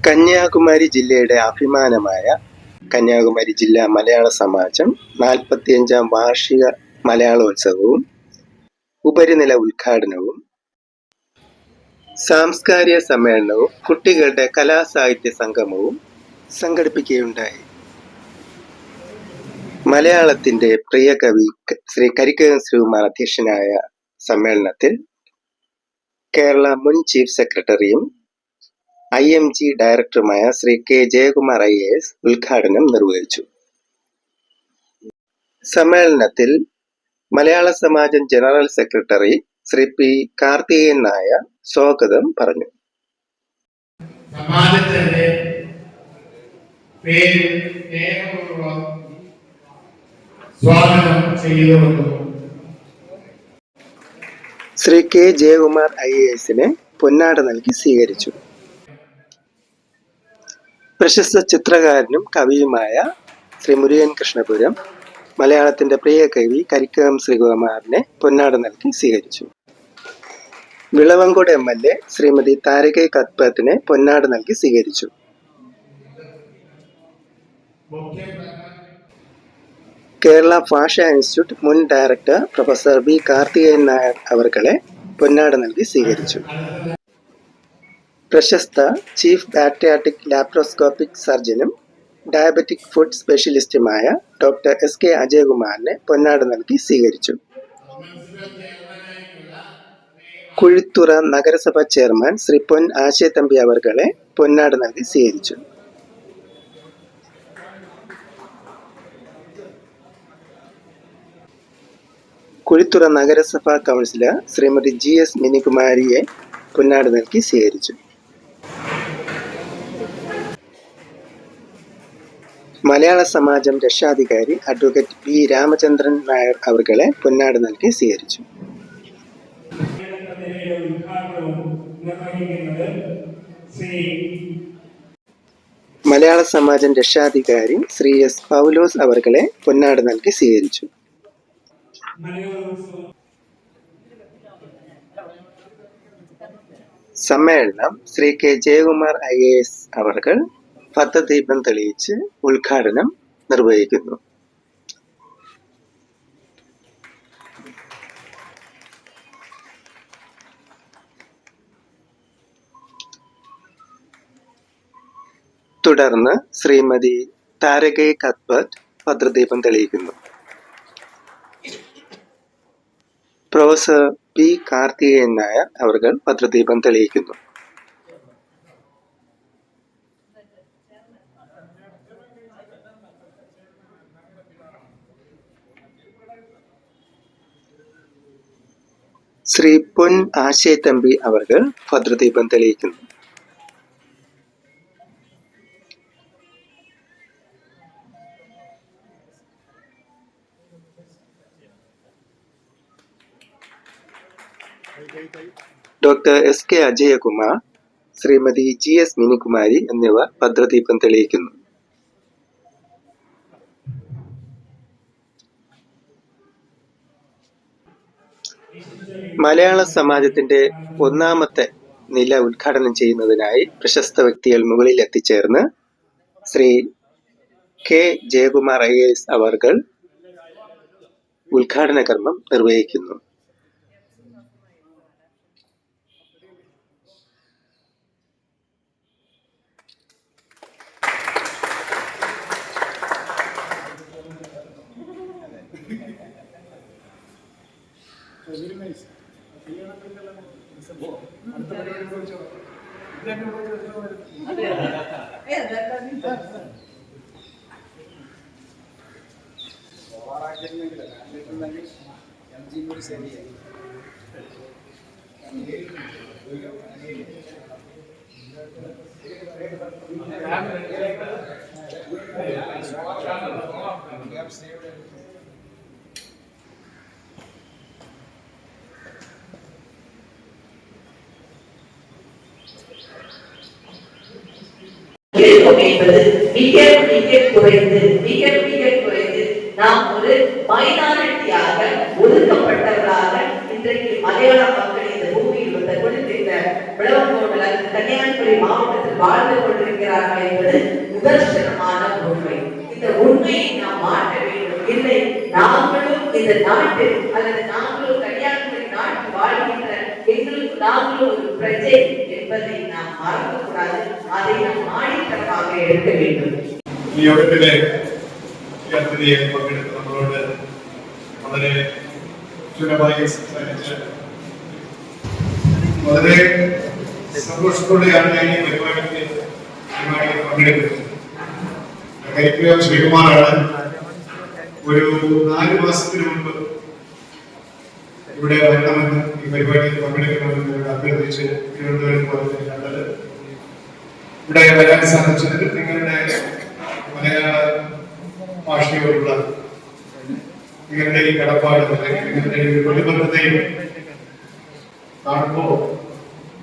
കന്യാകുമാരി ജില്ലയുടെ അഭിമാനമായ കന്യാകുമാരി ജില്ലാ മലയാള സമാജം 45-ാം വാർഷിക മലയാളോത്സവവും ഉപരിനില ഉദ്ഘാടനവും സാംസ്കാരിക സമ്മേളനവും കുട്ടികളുടെ കലാസാഹിത്യ സംഗമവും സംഘടിപ്പിക്കുകയുണ്ടായി. മലയാളത്തിന്റെ പ്രിയ കവി ശ്രീ കരിക്കകം ശ്രീകുമാർ അധ്യക്ഷനായ സമ്മേളനത്തിൽ കേരള മുൻ ചീഫ് സെക്രട്ടറിയും IMG ഡയറക്ടറുമായ ശ്രീ K. ജയകുമാർ IAS ഉദ്ഘാടനം നിർവഹിച്ചു. സമ്മേളനത്തിൽ Malayala Samajam general secretary Shri P. Karthikeyan Nair സ്വാഗതം പറഞ്ഞു. സമാജത്തിന്റെ പേരിൽ സ്വാഗതം ചെയ്തുകൊണ്ടു ശ്രീ K. ജയകുമാർ IASനെ പൊന്നാട നൽകി സ്വീകരിച്ചു. പ്രശസ്ത ചിത്രകാരനും കവിയുമായ ശ്രീ മുരുകൻ കൃഷ്ണപുരം മലയാളത്തിന്റെ പ്രിയ കവി കരിക്കകം ശ്രീകുമാറിനെ പൊന്നാട നൽകി സ്വീകരിച്ചു. വിളവങ്കോട് MLA ശ്രീമതി താരകൈ കത്പത്തിനെ പൊന്നാട നൽകി സ്വീകരിച്ചു. കേരള ഭാഷാ ഇൻസ്റ്റിറ്റ്യൂട്ട് മുൻ director professor B. Karthikeyan Nair അവർകളെ പൊന്നാട നൽകി സ്വീകരിച്ചു. പ്രശസ്ത ചീഫ് ബാക്ടീരിയാറ്റിക് ലാപ്രോസ്കോപ്പിക് സർജനും ഡയബറ്റിക് ഫുഡ് സ്പെഷ്യലിസ്റ്റുമായ ഡോക്ടർ SK അജയകുമാറിനെ പൊന്നാട നൽകി സ്വീകരിച്ചു. കുഴിത്തുറ നഗരസഭ ചെയർമാൻ ശ്രീ പൊൻ ആശയത്തമ്പി അവർകളെ പൊന്നാട നൽകി സ്വീകരിച്ചു. കുഴിത്തുറ നഗരസഭ കൗൺസിലർ ശ്രീമതി GS മിനികുമാരിയെ പൊന്നാട നൽകി സ്വീകരിച്ചു. മലയാള സമാജം രക്ഷാധികാരി അഡ്വക്കേറ്റ് B. രാമചന്ദ്രൻ നായർ അവർകളെ പൊന്നാട നൽകി സ്വീകരിച്ചു. മലയാള സമാജം രക്ഷാധികാരി ശ്രീ S. പൗലോസ് അവർകളെ പൊന്നാട നൽകി സ്വീകരിച്ചു. സമ്മേളനം ശ്രീ K. ജയകുമാർ IAS അവർകൾ ഭദ്രദീപം തെളിയിച്ച് ഉദ്ഘാടനം നിർവഹിക്കുന്നു. തുടർന്ന് ശ്രീമതി താരകൈ കത്പത്ത് ഭദ്രദീപം തെളിയിക്കുന്നു. Professor P. കാർത്തികേയൻ നായർ അവർകൾ ഭദ്രദീപം തെളിയിക്കുന്നു. ശ്രീ പൊൻ ആശയത്തമ്പി അവർകൾ ഭദ്രദീപം തെളിയിക്കുന്നു. Doctor SK Ajayakumar, Shrimati GS Minikumari എന്നിവർ ഭദ്രദീപം തെളിയിക്കുന്നു. മലയാള സമാജത്തിന്റെ ഒന്നാമത്തെ നില ഉദ്ഘാടനം ചെയ്യുന്നതിനായി പ്രശസ്ത വ്യക്തികൾ മുകളിൽ എത്തിച്ചേർന്ന് ശ്രീ K. ജയകുമാർ IAS അവർകൾ ഉദ്ഘാടന കർമ്മം നിർവഹിക്കുന്നു. நாம் ஒரு மைனாரிட்டியாக ஒதுக்கப்பட்டவர்களாக இன்றைக்கு மலையாள மக்கள் இந்த பூமியில் கொடுத்திருந்த விளவங்கோடுல கன்னியாகுமரி மாவட்டத்தில் வாழ்ந்து கொண்டிருக்கிற வருகிறார்கள் என்பது நிதர்சனமான உண்மை. இந்த உண்மையை நாம் மாற்ற வேண்டும். இல்லை, நாங்களும் இந்த நாட்டில் அல்லது நாங்களும் கன்னியாகுமரி நாட்டில் வாழ்கின்ற எங்களுக்கு நாங்களும் ஒரு பிரஜை என்பதை நாம் மறக்கக்கூடாது. அதை நாம் ஆணித்தரமாக எடுக்க வேண்டும். ഈ യോഗത്തിലെ പങ്കെടുത്ത് നമ്മളോട് വളരെ സുലഭമായി സംസാരിച്ച് വളരെ സന്തോഷത്തോടെയാണ് ഞാൻ ഈ പരിപാടിയിൽ പങ്കെടുക്കുന്നത്. കരിപ്പൂർ ശ്രീകുമാറാണ് ഒരു 4 മാസത്തിന് മുൻപ് ഇവിടെ വരണമെന്ന് ഈ പരിപാടിയിൽ പങ്കെടുക്കണമെന്ന് അഭ്യർത്ഥിച്ച് തിരുവനന്തപുരത്ത് വന്ന് കണ്ടത്. ഇവിടെ വരാൻ സാധിച്ചത് നിങ്ങളുടെ മലയാള ഭാഷയോടുള്ള നിങ്ങളുടെ ഈ കടപ്പാടും അല്ലെങ്കിൽ നിങ്ങളുടെ ഈ പ്രതിബദ്ധതയും കാണുമ്പോൾ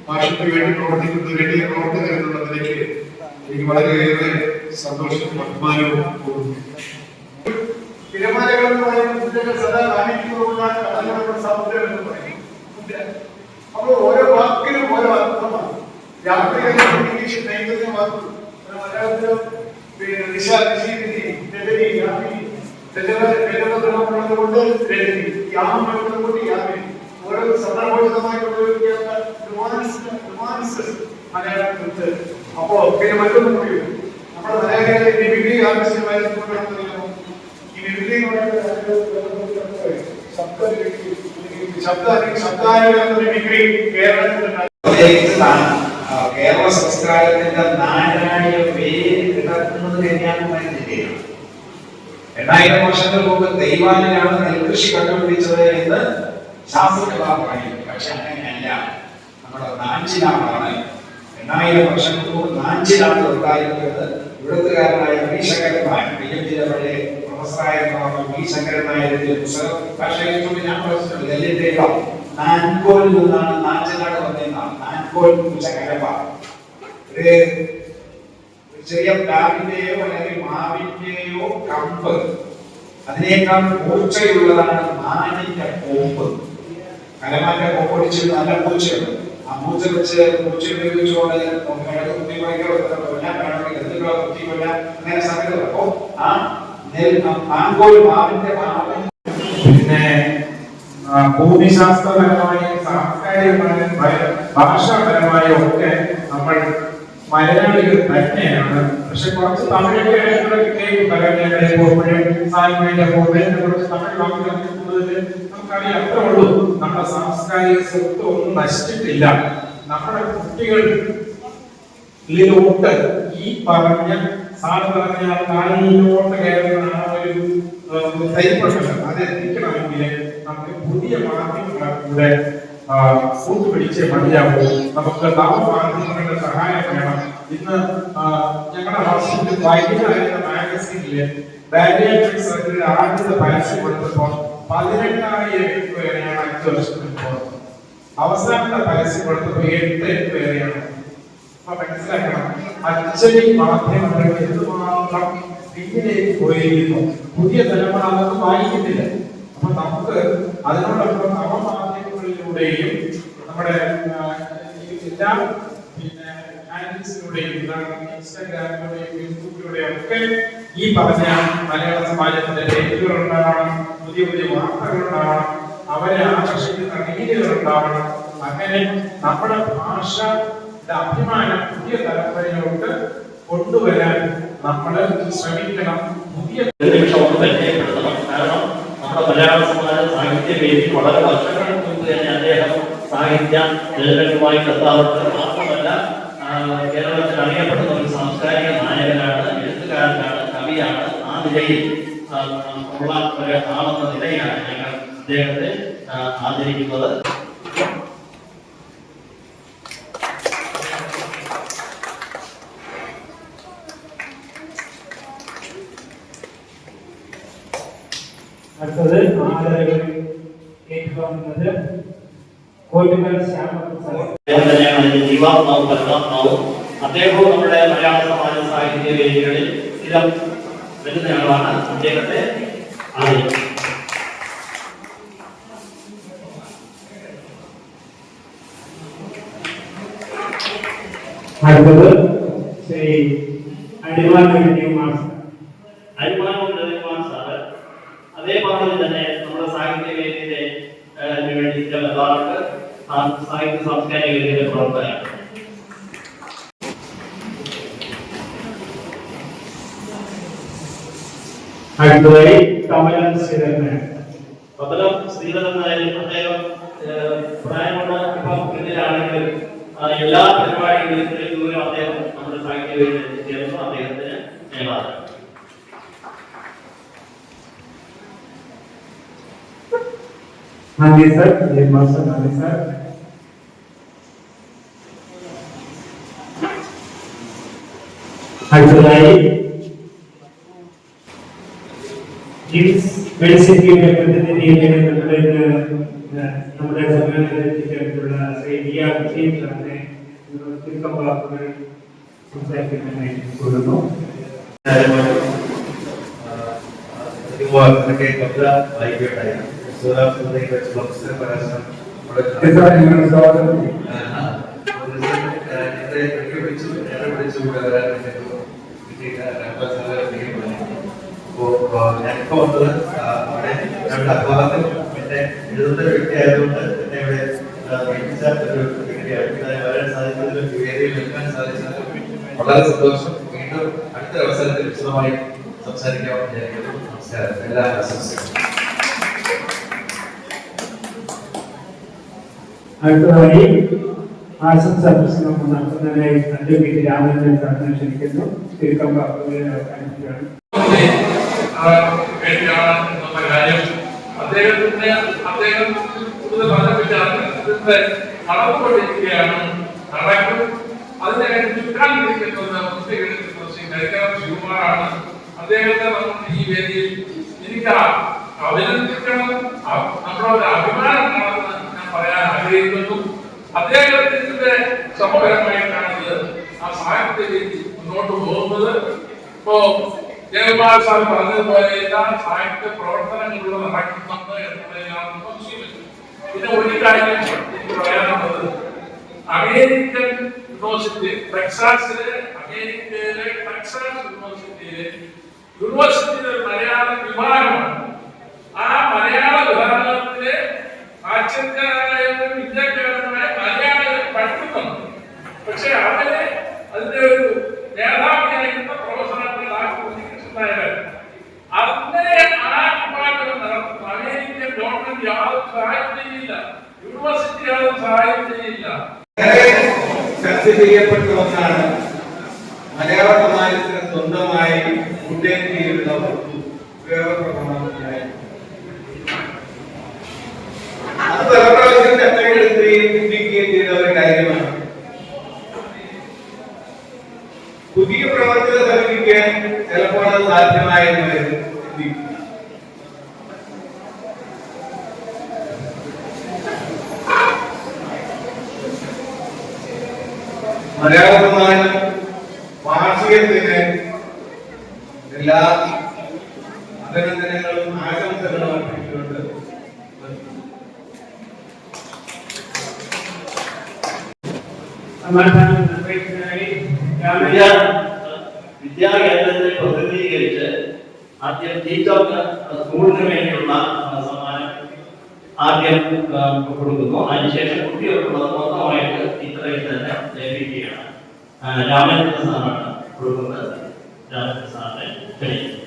ഭാഷയ്ക്ക് വേണ്ടി പ്രവർത്തിക്കുന്നത് വേണ്ടി പ്രവർത്തകർ എന്നുള്ള നിലയ്ക്ക് എനിക്ക് വളരെയേറെ സന്തോഷവും അഭിമാനവും തോന്നുന്നു. തിരമാലകൾ എന്ന് പറയുന്നത് സദാ കാണിക്കുന്നതുകൊണ്ടാണ് കടലുകളുടെ സമുദ്രം എന്ന് പറയുന്നത്. അപ്പോൾ ഓരോ വാക്കിനും ഓരോ അർത്ഥമാണ്. യാത്രികരുടെ ഇംഗ്ലീഷ് നൈപുണ്യം മലയാളത്തിലും കൊണ്ട് ഓരോ സന്ദർഭോചിതമായിട്ടുള്ള മലയാളത്തിൽ. അപ്പോ പിന്നെ മറ്റൊന്നും പറയും, നമ്മുടെ മലയാളികളെ മിമിക്രി ആവശ്യമായിരുന്നു. ഈ മിമിക്രി ശബ്ദാനുകരണ മിമിക്രി കേരളത്തിൽ കേരള സംസ്കാരത്തിന്റെ നാരായ വേര് കിടക്കുന്നത് കന്യാകുമാരിയാണ്. 2000 വർഷങ്ങൾക്ക് മുമ്പ് ദൈവാനാണ് നെൽകൃഷി കണ്ടുപിടിച്ചത് എന്ന് ശാസ്ത്രജ്ഞർ പറയും. പക്ഷെ അങ്ങനെയല്ല, നമ്മുടെ നാഞ്ചിനാടാണ് 2000 വർഷങ്ങൾക്ക് മുമ്പ് നാഞ്ചിനാട് ഉണ്ടായിരുന്നത്. ഇവിടുത്തുകാരനായ വി ശങ്കരൻ നായർ, PMജിയുടെ പഴയ പ്രൊഫസറായിരുന്ന വി ശങ്കരൻ നായരുടെ പുസ്തകം ഭാഷയിൽ ഞാൻ പഠിച്ചിട്ടുണ്ട്. ഡൽഹിയുടെ നാൻകോലിൽ നിന്നാണ് നാഞ്ചനാട് വന്നതെന്നാണ്. നാൻകോൽ കരപ്പ ഒരു ചെറിയ പ്ലാവിന്റെയോ അല്ലെങ്കിൽ മാവിന്റെയോ കമ്പ്, അതിനേക്കാൾ പൂച്ചയുള്ളതാണ് മാനിന്റെ കൊമ്പ്. കലമാന്റെ കൊമ്പൊടിച്ച് നല്ല പൂച്ചയുണ്ട്. ആ പൂച്ച വെച്ച് പൂച്ച ഉപയോഗിച്ചുകൊണ്ട് അങ്ങനെ സമയത്ത് അപ്പോ ആ നാൻകോൽ മാവിന്റെ മാവ് പിന്നെ ഭൂമിശാസ്ത്രപരമായും സാംസ്കാരികമായും ഭാഷാപരമായും ഒക്കെ നമ്മൾ മലയാളികൾ തന്നെയാണ്. പക്ഷെ കുറച്ച് തമിഴൊക്കെ പോകുമ്പോഴും സാഹിത്യ പോകുമ്പോഴും കുറച്ച് തമിഴ് വാക്കുകൾ കൂടുതൽ നമുക്കറിയാം. അത്ര ഉള്ളൂ. നമ്മുടെ സാംസ്കാരിക സ്വത്ത് ഒന്നും നശിച്ചിട്ടില്ല. നമ്മുടെ കുട്ടികളിലോട്ട് ഈ പറഞ്ഞ സാറ് പറഞ്ഞ കാലിലോട്ട് കയറുന്ന ആ ഒരു തൈപ്പുണ്ടല്ലോ, അത് എത്തിക്കണമെങ്കിൽ നമുക്ക് പുതിയ മാധ്യമങ്ങളെ കൂടെ കൂട്ടുപിടിച്ചേ മതിയാവൂ. നമുക്ക് നവമാധ്യമങ്ങളുടെ സഹായം വേണം. ഇന്ന് ഞങ്ങളുടെ ഹോസ്പിറ്റൽ വൈദ്യുതായിരുന്ന മാഗസീനില് ബാരിയാട്രിക് സർജറിയുടെ ആദ്യത്തെ പരസ്യം കൊടുത്തപ്പോൾ 18,000 പേരെയാണ് 5 വർഷത്തിന് പോകുന്നത്. അവസാനത്തെ പരസ്യം കൊടുത്തപ്പോൾ 8 പേരെയാണ്. അപ്പൊ മനസ്സിലാക്കണം, അച്ചടി മാധ്യമങ്ങൾ എന്തുമാത്രം പിന്നിലേക്ക് പോയിരിക്കുന്നു. പുതിയ തലമുറ അതൊന്നും വായിക്കുന്നില്ല. അപ്പൊ നമുക്ക് അതിനോടൊപ്പം നവമാധ്യമങ്ങളിലൂടെയും നമ്മുടെ എല്ലാ ഹാൻഡിൽസിലൂടെയും ഇൻസ്റ്റാഗ്രാമിലൂടെയും ഫേസ്ബുക്കിലൂടെയും ഒക്കെ ഈ പറഞ്ഞ മലയാള സമാജത്തിന്റെ പേജുകൾ ഉണ്ടാവണം, പുതിയ പുതിയ വാർത്തകൾ ഉണ്ടാവണം, അവരെ ആകർഷിക്കുന്ന രീതികൾ ഉണ്ടാവണം. അങ്ങനെ നമ്മുടെ ഭാഷയുടെ അഭിമാനം പുതിയ തലമുറയിലോട്ട് കൊണ്ടുവരാൻ നമ്മൾ ശ്രമിക്കണം. പുതിയ നിമിഷം പരിചയപ്പെടുത്തണം. കാരണം നമ്മുടെ മലയാള സമാജ സാഹിത്യ വേദി വളരെ വർഷങ്ങൾക്ക് മുമ്പ് തന്നെ അദ്ദേഹം സാഹിത്യ രചനകളുമായി എത്താറുണ്ട്. മാത്രമല്ല കേരളത്തിൽ അറിയപ്പെടുന്ന ഒരു സാംസ്കാരിക നായകനാണ്, എഴുത്തുകാരനാണ്, കവിയാണ്. ആ നിലയിൽ ഉള്ള ഒരു ആളെന്ന നിലയിലാണ് ഞങ്ങൾ അദ്ദേഹത്തെ ആദരിക്കുന്നത്. അടുത്തത് ആദരവ് ഏറ്റുവാങ്ങുന്നത് കോട്ടുകൽ ശ്യാമപ്രസാദ്. അദ്ദേഹവും നമ്മുടെ മലയാള സമാജ സാഹിത്യ വേദികളിൽ സ്ഥിരം വരുന്നയാളാണ്. അദ്ദേഹത്തെ ആദരിക്കും. അടുത്തത് ശ്രീ അരിമാനം സാറ് അതേപോലെ തന്നെ നമ്മുടെ സാഹിത്യ വേദിയുടെ വേണ്ടി ചില സാഹിത്യ സാംസ്കാരിക വേദിയുടെ പ്രവർത്തകരാണ്. അടുത്തതായി കമലം ശ്രീധരൻ. കമലം ശ്രീധരൻ പ്രത്യേകം പ്രായമുള്ള ഇതിലാണെങ്കിൽ എല്ലാ പരിപാടികളിലും ഇത്രയും ദൂരം അദ്ദേഹം നമ്മുടെ സാഹിത്യ വേദിയിൽ എത്തിച്ചേർന്നു. അദ്ദേഹത്തിന് ഞങ്ങളാണ്. നന്ദി സർ, നന്ദി സർ. അടുത്തതായി മെഡിസിറ്റിയുടെ പ്രതിനിധിയെ നമ്മുടെ സമ്മേളനത്തിലുള്ള ശ്രീ വി ആർ വിജയനെ ചുരുക്കം വാക്കുകൾ സംസാരിക്കുന്നതിനായി കൊള്ളുന്നു. ഞാനിപ്പോ വന്നത് അവിടെ ഞങ്ങളുടെ അഭാഗത്തിൽ പിന്നെ എഴുതുന്ന വ്യക്തി ആയതുകൊണ്ട് എന്നെ ഇവിടെ വരാൻ സാധിച്ചതിലും വേദിയിൽ നിൽക്കാൻ സാധിച്ചതിലും വളരെ സന്തോഷം. വീണ്ടും അടുത്ത അവസരത്തിൽ വിശദമായി സംസാരിക്കാമെന്ന് വിചാരിക്കുന്നു. നമസ്കാരം. എല്ലാ ആശംസകളും. അടുത്തതായി ആശംസാ പ്രസംഗം നടത്തുന്നതിനായി അഡ്വക്കേറ്റ് രാമചന്ദ്രൻ സാറിനെ ക്ഷണിക്കുന്നു. ചുരുക്കം വാക്കുകളിൽ അവസാനിക്കുകയാണ്. അദ്ദേഹം കൂടുതൽ നടന്നുകൊണ്ടിരിക്കുകയാണ്. നടക്കും. അതിനെ ചുറ്റാനിരിക്കുന്നത് ശിവകുമാറാണ്. അദ്ദേഹത്തെ നമ്മൾ ഈ വേദിയിൽ എനിക്ക് അഭിനന്ദിക്കണം. നമ്മളൊരു അഭിമാനമാണെന്ന് ഞാൻ പറയാൻ ആഗ്രഹിക്കുന്നു. അദ്ദേഹത്തിന്റെ സമപരമായിട്ടാണ് ഇത് ആ സാഹിത്യ വേദി മുന്നോട്ട് പോകുന്നത്. ഇപ്പോ ജയകുമാർ സാർ പറഞ്ഞതുപോലെ എല്ലാ സാഹിത്യ പ്രവർത്തനങ്ങളിലൂടെ നടക്കുന്നുണ്ട് എന്നുള്ളതിനാണ് സംശയമില്ല. പിന്നെ ഒരു കാര്യം എനിക്ക് പറയാനുള്ളത്, അമേരിക്കൻ യൂണിവേഴ്സിറ്റി ടെക്സാസിലെ അമേരിക്കയിലെ ടെക്സാസ് യൂണിവേഴ്സിറ്റിയിലെ മലയാള വിഭാഗമാണ്. ആ മലയാള വിഭാഗത്തിലെ പാശ്ചാത്യരായ വിദ്യാഭ്യാസമായ മലയാളികൾ പഠിക്കുന്നുണ്ട്. പക്ഷെ അവരെ അതിന്റെ ഒരു മേധാവിയായിരുന്ന പ്രൊഫസറായിട്ടുള്ള അങ്ങനെ ആ വിഭാഗം നടത്തുന്നു. അമേരിക്കൻ ഗവൺമെന്റ് യാതൊരു സഹായം ചെയ്യില്ല, യൂണിവേഴ്സിറ്റി യാതൊരു സഹായം ചെയ്യില്ല. ചർച്ച ചെയ്യപ്പെട്ട ഒന്നാണ് മലയാള സമാജത്തിന് സ്വന്തമായി ഉന്നയിച്ചിരുന്ന ഉപയോഗപ്രദമായി. അത് പല പ്രാവശ്യം ചർച്ചകളെടുക്കുകയും ചിന്തിക്കുകയും ചെയ്ത ഒരു കാര്യമാണ്. പുതിയ പ്രവർത്തന സമിതിക്ക് ചിലപ്പോൾ അത് സാധ്യമായെന്ന് വരും. മലയാള സമാജം വാർഷികത്തിന് എല്ലാ അഭിനന്ദനങ്ങളും ആശംസകളും അർപ്പിച്ചുകൊണ്ട് വിദ്യാകേന്ദ്രത്തെ പ്രതിനിധീകരിച്ച് ആദ്യം ടീച്ചർക്ക് സ്കൂളിന് വേണ്ടിയുള്ള സമ്മാനം ആദ്യം കൊടുക്കുന്നു. അതിനുശേഷം കുട്ടികൾക്കുള്ളത് മൊത്തമായിട്ട് ടീച്ചറെ തന്നെ ലഭിക്കുകയാണ്. രാമചന്ദ്രൻ സാറാണ് കൊടുക്കുന്നത്. രാമചന്ദ്രൻ സാറിനെ ക്ഷണിക്കുന്നു.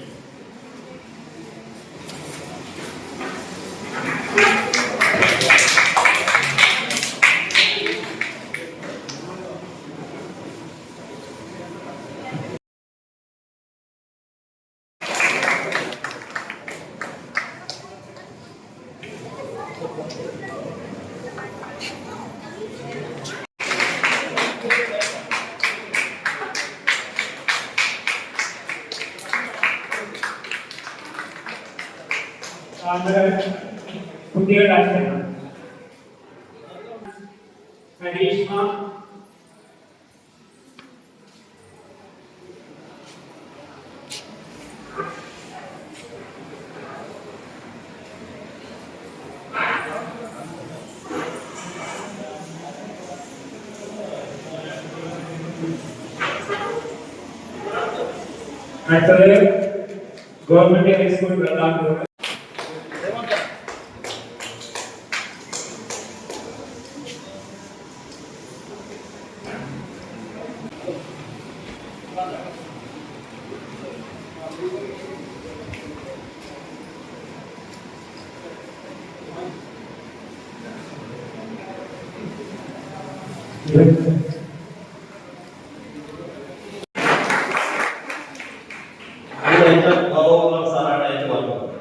കുട്ടികളുടെ അച്ഛനാണ് കരീഷ്മ. അടുത്തത് ഗവൺമെന്റ് ഹൈസ്കൂൾ വെള്ളാട്ടൂർ. സാറാണ് ഏറ്റുവാങ്ങുന്നത്.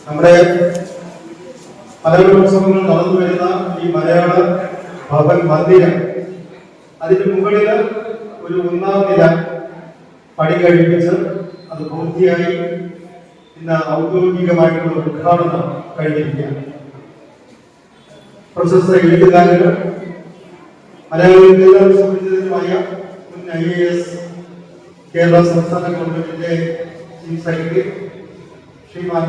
നമ്മുടെ കലോത്സവങ്ങൾ നടന്നു വരുന്ന ഈ മലയാള ഭവൻ മന്ദിരം, അതിന് മുകളിൽ ഒരു 1ാം നില പണി കഴിപ്പിച്ച് അത് പൂർത്തിയായി ഇന്ന് ഔദ്യോഗികമായിട്ടുള്ള ഉദ്ഘാടനം കഴിഞ്ഞിരിക്കുകയാണ്. പ്രശസ്ത എഴുത്തുകാരനും മലയാളികളെ സുപരിചിതനുമായ മുൻ IAS കേരള സംസ്ഥാന ഗവൺമെന്റിന്റെ ചീഫ് സെക്രട്ടറി ശ്രീമാൻ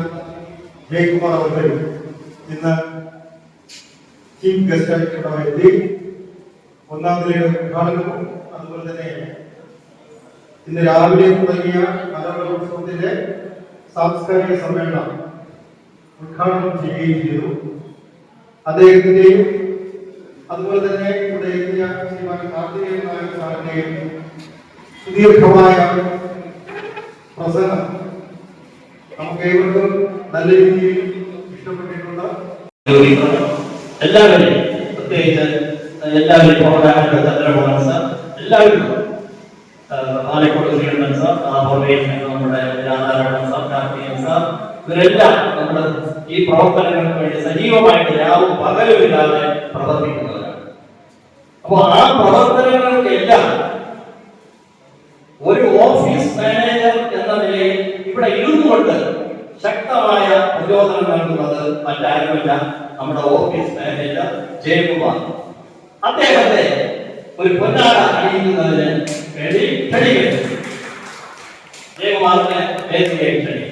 ജയകുമാർ അവർ ഇന്ന് ചീഫ് ഗസ്റ്റായിട്ടുള്ള എത്തി 1ാം നിലയുടെ ഉദ്ഘാടനവും അതുപോലെ തന്നെ ഇന്ന് രാവിലെ തുടങ്ങിയ കലോത്സവത്തിന്റെ സാംസ്കാരിക സമ്മേളനം ഉദ്ഘാടനം ചെയ്യുകയും ചെയ്തു. അദ്ദേഹത്തിന്റെയും അതുപോലെ തന്നെ ഇവിടെ എത്തിയ ശ്രീമാൻ കാർത്തികേയൻ നായർ സാറിന്റെയും സുദീർഘമായ പ്രസംഗം നമുക്ക് ഏവർക്കും നല്ല രീതിയിൽ ഇഷ്ടപ്പെട്ടിട്ടുണ്ട്. എല്ലാവരെയും പ്രത്യേകിച്ച് എല്ലാവരും ചന്ദ്രമോഹൻ സാർ, എല്ലാവരും ആലക്കോട് ശ്രീകണ്ഠൻ സാർ, നമ്മുടെ രാധാകൃഷ്ണൻ സാർ, കാർത്തികൻ സാർ, ഇവരെല്ലാം നമ്മൾ ഈ പ്രവർത്തനങ്ങൾക്ക് വേണ്ടി സജീവമായിട്ട് രാവും പകലുമില്ലാതെ പ്രവർത്തിക്കുന്നവരാണ്. അപ്പോൾ ആ പ്രവർത്തനങ്ങൾക്കെല്ലാം ഒരു ഓഫീസ് മാനേജർ എന്ന നിലയിൽ ഇവിടെ ഇരുന്നുകൊണ്ട് ശക്തമായ പ്രചോദനം നൽകുന്നത് മറ്റാരുമല്ല, നമ്മുടെ ഓഫീസ് മാനേജർ ജയകുമാർ. അദ്ദേഹത്തെ ഒരു പൊന്നാട അണിയിക്കുന്നതിന് വേണ്ടി ക്ഷണിക്കുന്നു. ജയകുമാറിനെ വേദിയിലേക്ക് ക്ഷണിക്കുന്നു.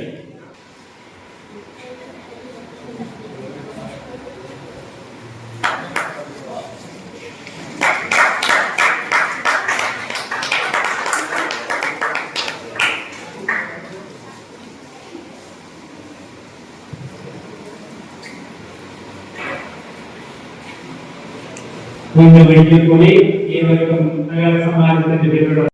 വീണ്ടും ഒരിക്കൽ കൂടി ഏവർക്കും മലയാള സമാജത്തിന്റെ പേരിലുള്ള